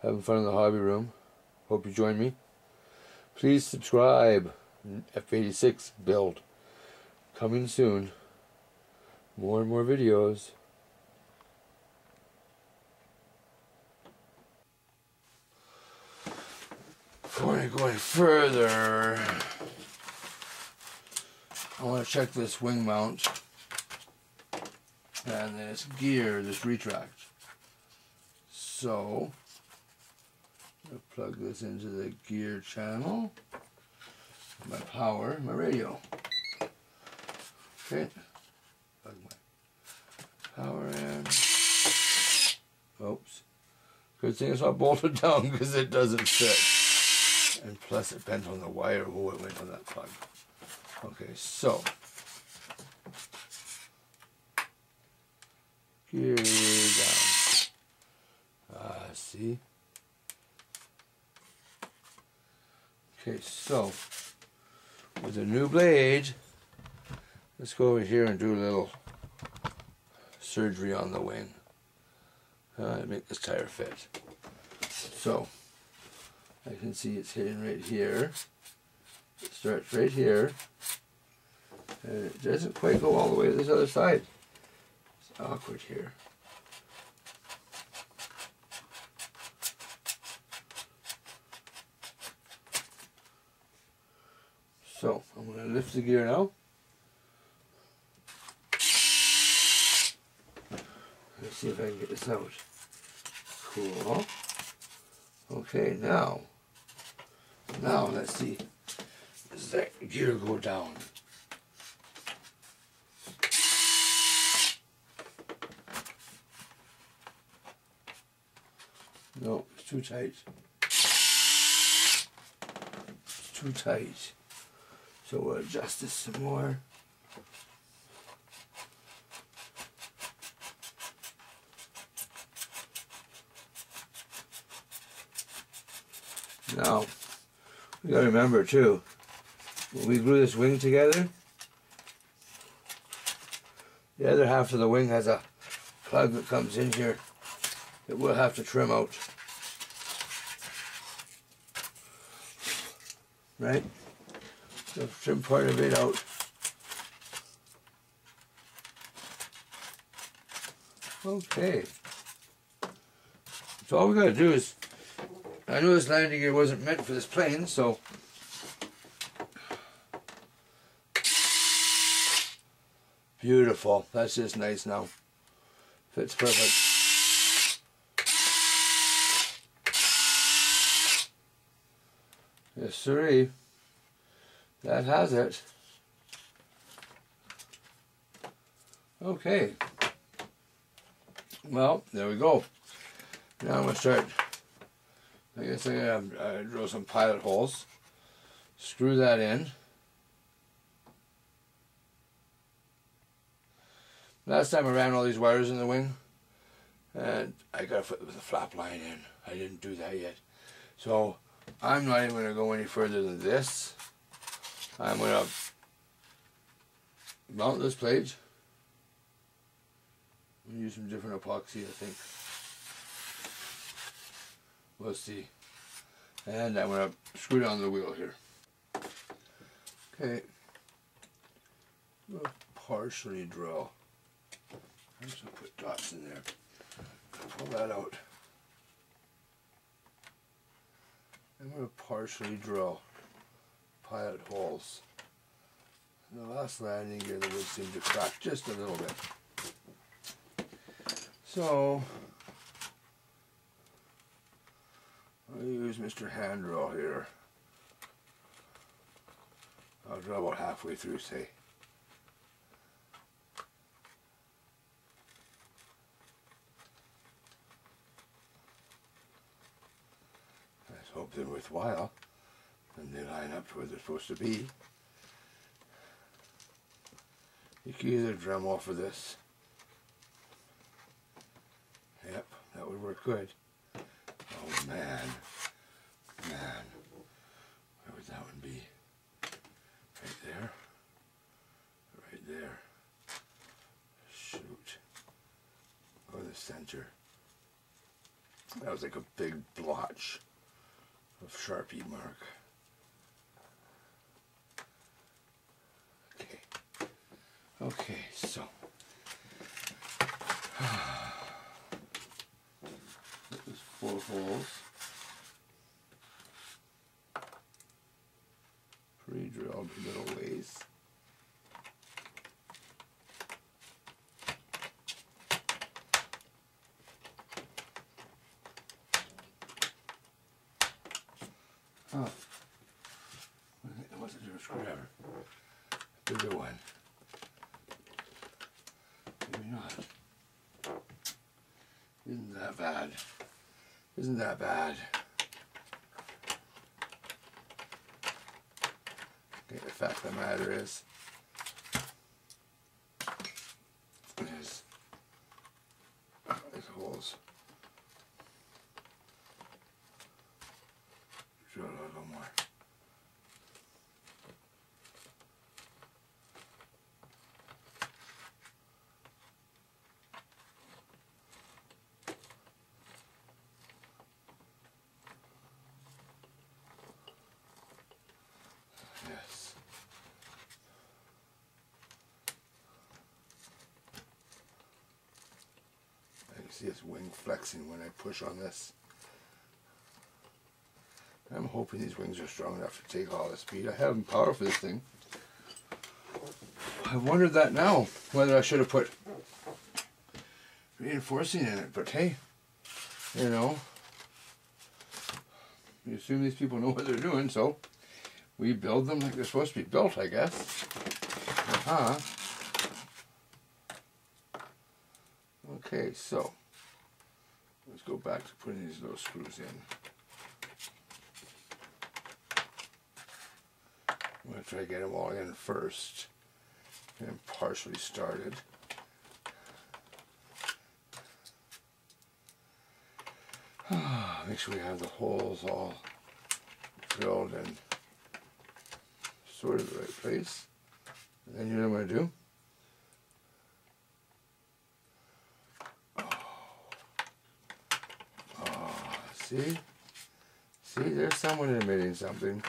Having fun in the hobby room. Hope you join me. Please subscribe. F86 build. Coming soon. More and more videos. Before I go any further, I want to check this wing mount and this gear, this retract. So, I'll plug this into the gear channel, my power, my radio. Okay, plug my power in. Oops. Good thing it's not bolted down because it doesn't fit. And plus it bent on the wire. Oh, it went on that plug. Okay, so gear down. See? Okay, so with a new blade, let's go over here and do a little surgery on the wing. Make this tire fit. So I can see it's hitting right here. It starts right here, and it doesn't quite go all the way to this other side. It's awkward here. So I'm going to lift the gear now. Let's see if I can get this out. Cool. Okay, now let's see. Does that gear go down? No, it's too tight. It's too tight. So we'll adjust this some more. Now, we gotta remember too, when we glue this wing together, the other half of the wing has a plug that comes in here that we'll have to trim out. Right? So trim part of it out. Okay. So all we gotta do is, I know this landing gear wasn't meant for this plane, so beautiful. That's just nice now. Fits perfect. Yes, sirree. That has it. Okay. Well, there we go. Now I'm going to start. I guess I'm going to drill some pilot holes. Screw that in. Last time I ran all these wires in the wing, and I got to put the flap line in. I didn't do that yet. So I'm not even going to go any further than this. I'm going to mount this plate. I'm going to use some different epoxy, I think. We'll see. And I'm going to screw down the wheel here. Okay. We'll partially drill. I'm just going to put dots in there. Pull that out. I'm going to partially drill pilot holes. The last landing gear, the wood seemed to crack just a little bit. So I'll use Mr. Hand Drill here. I'll drill about halfway through, say. Let's hope they're worthwhile and they line up to where they're supposed to be. You can either drum off of this. Yep, that would work good. Oh man, where would that one be? Right there, right there. Shoot, or the center. That was like a big blotch of Sharpie mark. Okay, so this is 4 holes. Pre-drilled little ways. Oh, what's it do? A screwdriver. Bigger one. Maybe not. Isn't that bad? Isn't that bad? Okay, the fact of the matter is there's holes. Drill it a little more. Yes. I can see its wing flexing when I push on this. I'm hoping these wings are strong enough to take all the speed. I have power for this thing. I wondered that now, whether I should have put reinforcing in it, but hey, you know, you assume these people know what they're doing, so we build them like they're supposed to be built, I guess. Okay, so let's go back to putting these little screws in. I'm going to try to get them all in first and partially started. Make sure we have the holes all drilled and sort of the right place. And then you know what I'm going to do? Oh, see? See, there's someone emitting something.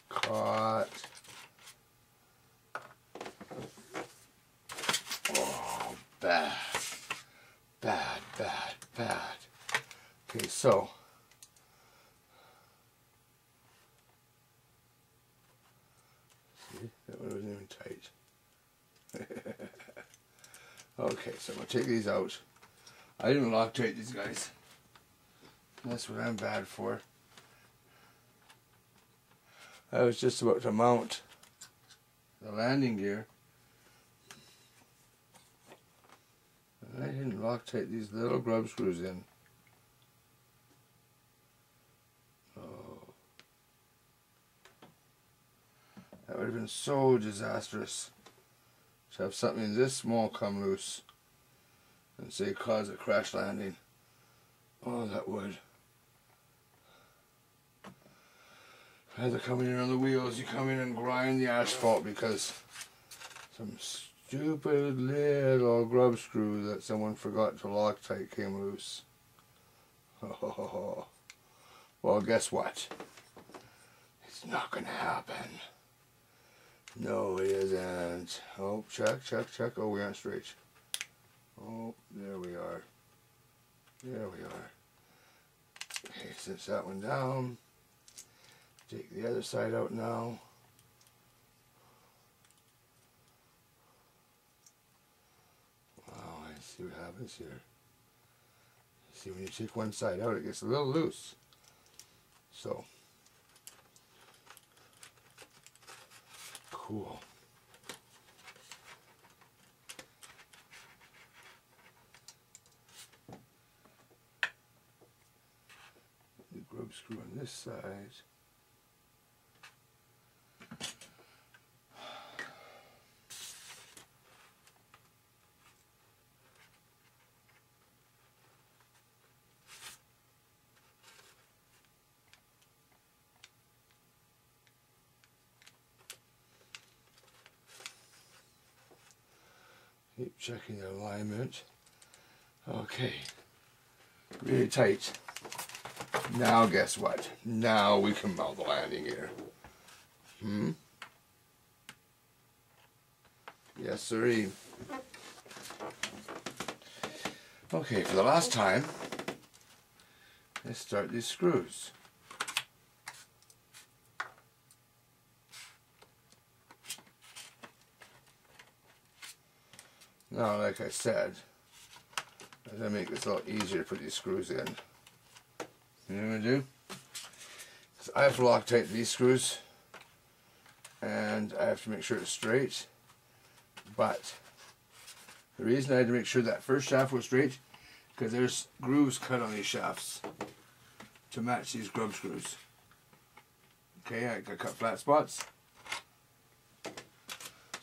Caught. Oh, bad. Bad, bad, bad. Okay, so. See, that one wasn't even tight. Okay, so I'm going to take these out. I didn't Loctite these guys. That's what I'm bad for. I was just about to mount the landing gear. And I didn't Loctite these little grub screws in. Oh. That would have been so disastrous to have something this small come loose and say cause a crash landing. Oh, that would. As they're coming in on the wheels, you come in and grind the asphalt because some stupid little grub screw that someone forgot to Loctite came loose. Oh. Well, guess what? It's not going to happen. No, it isn't. Oh, check, check, check. Oh, we aren't straight. Oh, there we are. There we are. Okay, cinch that one down. Take the other side out now. Wow, I see what happens here. See, when you take one side out, it gets a little loose. So, cool. The grub screw on this side. Keep checking the alignment. Okay, really tight. Now guess what? Now we can mount the landing gear. Yes, sirree. Okay, for the last time, let's start these screws. Now, like I said, I'm going to make this a lot easier to put these screws in. You know what I'm going to do? So I have to Loctite these screws, and I have to make sure it's straight. But the reason I had to make sure that first shaft was straight, because there's grooves cut on these shafts to match these grub screws. Okay, I cut flat spots.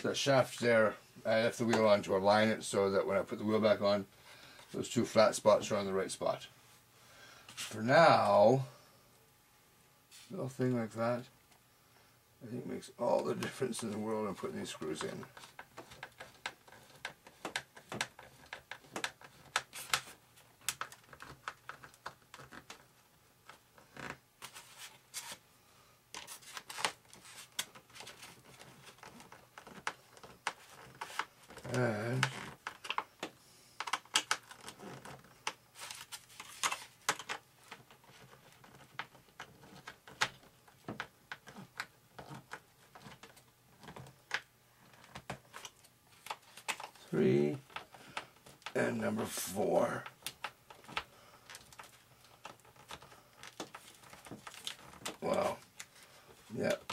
That shaft there, I left the wheel on to align it so that when I put the wheel back on, those two flat spots are on the right spot. For now, a little thing like that, I think makes all the difference in the world in putting these screws in. And 3 and number 4. Wow. Yep.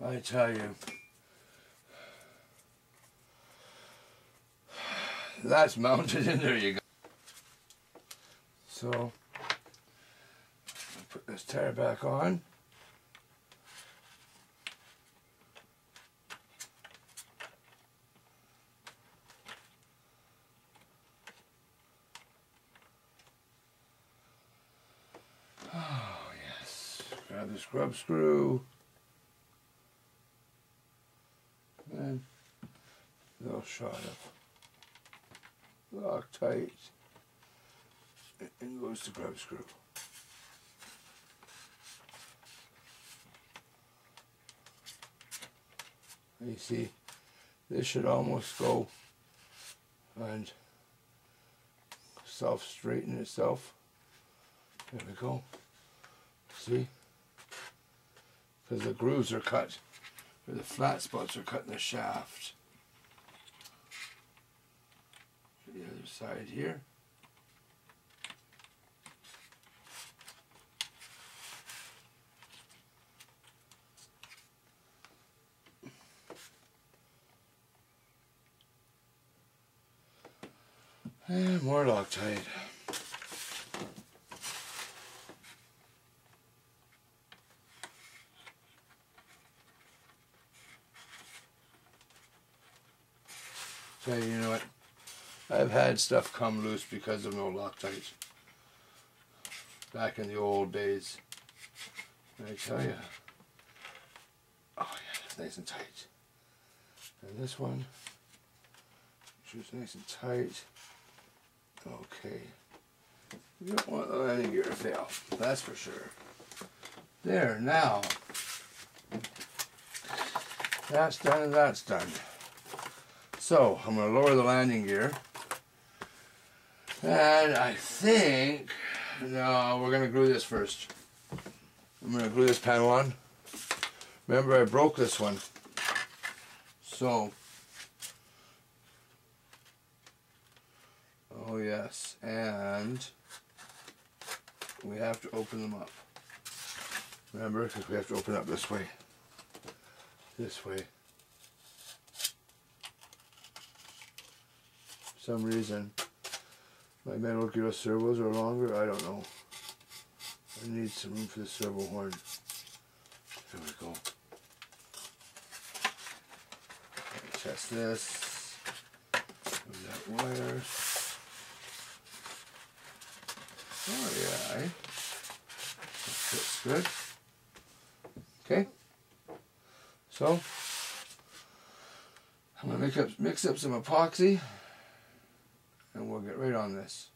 I tell you, that's mounted in there, you go. So, I'll put this tire back on. Oh, yes. Grab the scrub screw. And a little shot of Loctite. And goes the grub screw. You see, this should almost go and self-straighten itself. There we go. See? Because the grooves are cut, or the flat spots are cut in the shaft. The other side here. And more Loctite. So you know what? I've had stuff come loose because of no Loctite. Back in the old days. I tell you. Oh yeah, it's nice and tight. And this one, shoes nice and tight. Okay. You don't want the landing gear to fail, that's for sure. There, now. That's done and that's done. So, I'm going to lower the landing gear. And I think, no, we're going to glue this first. I'm going to glue this panel on. Remember, I broke this one. So, oh yes, and we have to open them up. Remember, because we have to open up this way. This way. For some reason, my Metal Gear servos are longer. I don't know. I need some room for the servo horn. There we go. Test this. Move that wire. Oh yeah, that fits good. Okay. So I'm going to mix up some epoxy, and we'll get right on this.